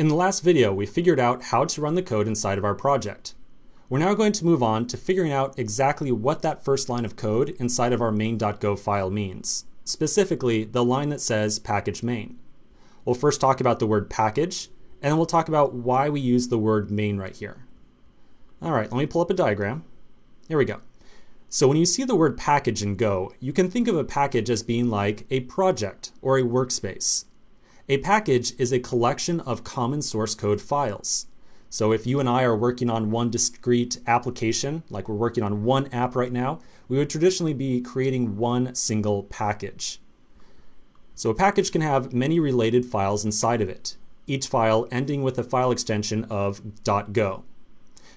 In the last video, we figured out how to run the code inside of our project. We're now going to move on to figuring out exactly what that first line of code inside of our main.go file means, specifically the line that says package main. We'll first talk about the word package, and then we'll talk about why we use the word main right here. All right, let me pull up a diagram. Here we go. So when you see the word package in Go, you can think of a package as being like a project or a workspace. A package is a collection of common source code files. So if you and I are working on one discrete application, like we're working on one app right now, we would traditionally be creating one single package. So a package can have many related files inside of it, each file ending with a file extension of .go.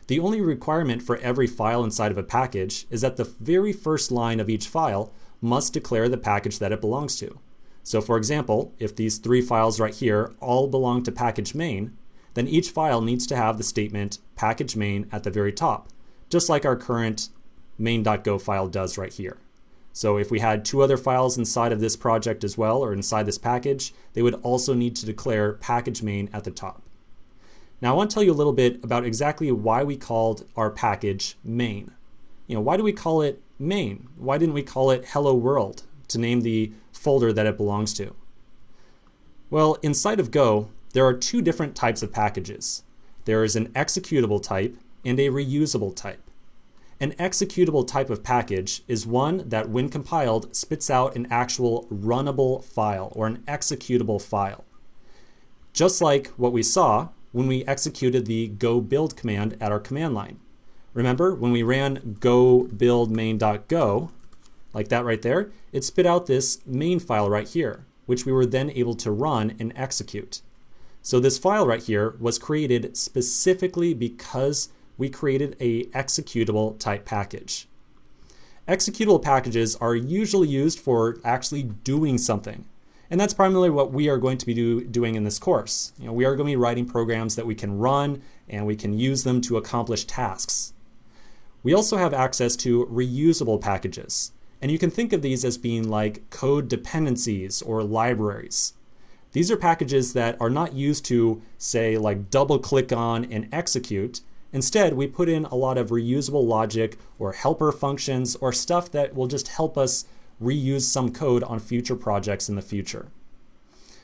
The only requirement for every file inside of a package is that the very first line of each file must declare the package that it belongs to. So for example, if these three files right here all belong to package main, then each file needs to have the statement package main at the very top, just like our current main.go file does right here. So if we had two other files inside of this project as well, or inside this package, they would also need to declare package main at the top. Now I want to tell you a little bit about exactly why we called our package main. Why do we call it main? Why didn't we call it hello world to name the folder that it belongs to? Well, inside of Go, there are two different types of packages. There is an executable type and a reusable type. An executable type of package is one that when compiled spits out an actual runnable file or an executable file. Just like what we saw when we executed the go build command at our command line. Remember when we ran go build main.go, like that right there, it spit out this main file right here, which we were then able to run and execute. So this file right here was created specifically because we created a executable type package. Executable packages are usually used for actually doing something. And that's primarily what we are going to be doing in this course. We are going to be writing programs that we can run and we can use them to accomplish tasks. We also have access to reusable packages. And you can think of these as being like code dependencies or libraries. These are packages that are not used to, say, like double click on and execute. Instead, we put in a lot of reusable logic or helper functions or stuff that will just help us reuse some code on future projects in the future.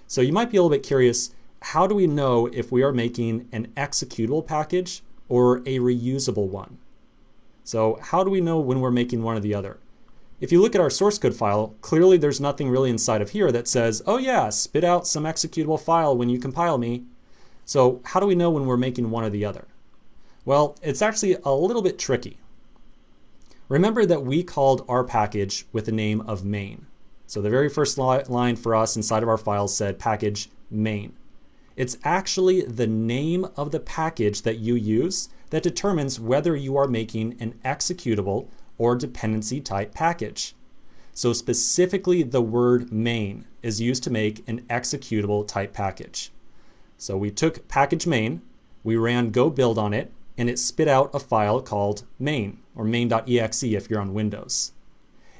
So you might be a little bit curious, how do we know if we are making an executable package or a reusable one? So how do we know when we're making one or the other? If you look at our source code file, clearly there's nothing really inside of here that says, oh yeah, spit out some executable file when you compile me. So how do we know when we're making one or the other? Well, it's actually a little bit tricky. Remember that we called our package with the name of main. So the very first line for us inside of our file said package main. It's actually the name of the package that you use that determines whether you are making an executable or dependency type package. So specifically the word main is used to make an executable type package. So we took package main, we ran go build on it, and it spit out a file called main, or main.exe if you're on Windows.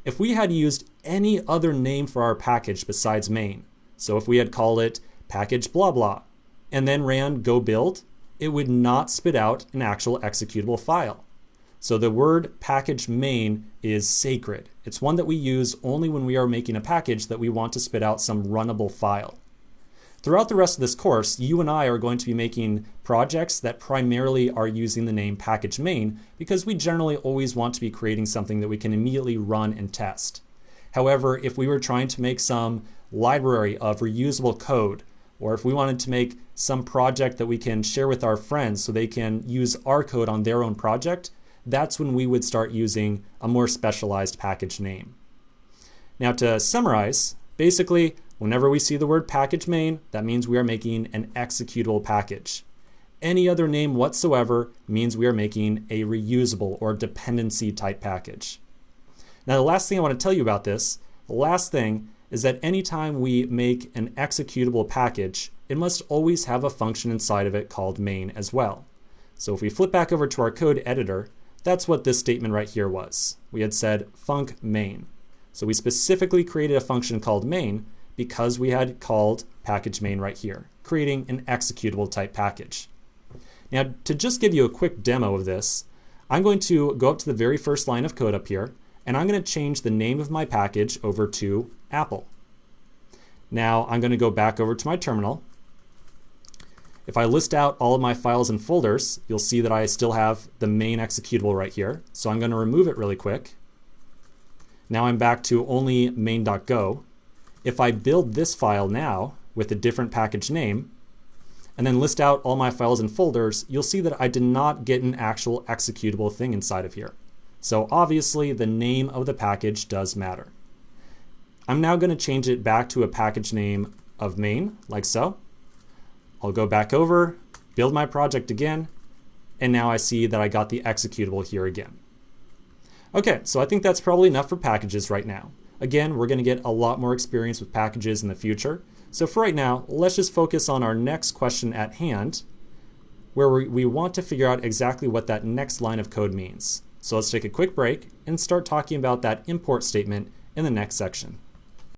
If we had used any other name for our package besides main, so if we had called it package blah blah, and then ran go build, it would not spit out an actual executable file. So the word package main is sacred. It's one that we use only when we are making a package that we want to spit out some runnable file. Throughout the rest of this course, you and I are going to be making projects that primarily are using the name package main because we generally always want to be creating something that we can immediately run and test. However, if we were trying to make some library of reusable code, or if we wanted to make some project that we can share with our friends so they can use our code on their own project, that's when we would start using a more specialized package name. Now to summarize, basically, whenever we see the word package main, that means we are making an executable package. Any other name whatsoever means we are making a reusable or dependency type package. Now the last thing I want to tell you about this, is that anytime we make an executable package, it must always have a function inside of it called main as well. So if we flip back over to our code editor, that's what this statement right here was. We had said func main. So we specifically created a function called main because we had called package main right here, creating an executable type package. Now, to just give you a quick demo of this, I'm going to go up to the very first line of code up here, and I'm going to change the name of my package over to Apple. Now, I'm going to go back over to my terminal. If I list out all of my files and folders, you'll see that I still have the main executable right here. So I'm going to remove it really quick. Now I'm back to only main.go. If I build this file now with a different package name, and then list out all my files and folders, you'll see that I did not get an actual executable thing inside of here. So obviously the name of the package does matter. I'm now going to change it back to a package name of main, like so. I'll go back over, build my project again, and now I see that I got the executable here again. Okay, so I think that's probably enough for packages right now. Again, we're going to get a lot more experience with packages in the future. So for right now, let's just focus on our next question at hand, where we want to figure out exactly what that next line of code means. So let's take a quick break and start talking about that import statement in the next section.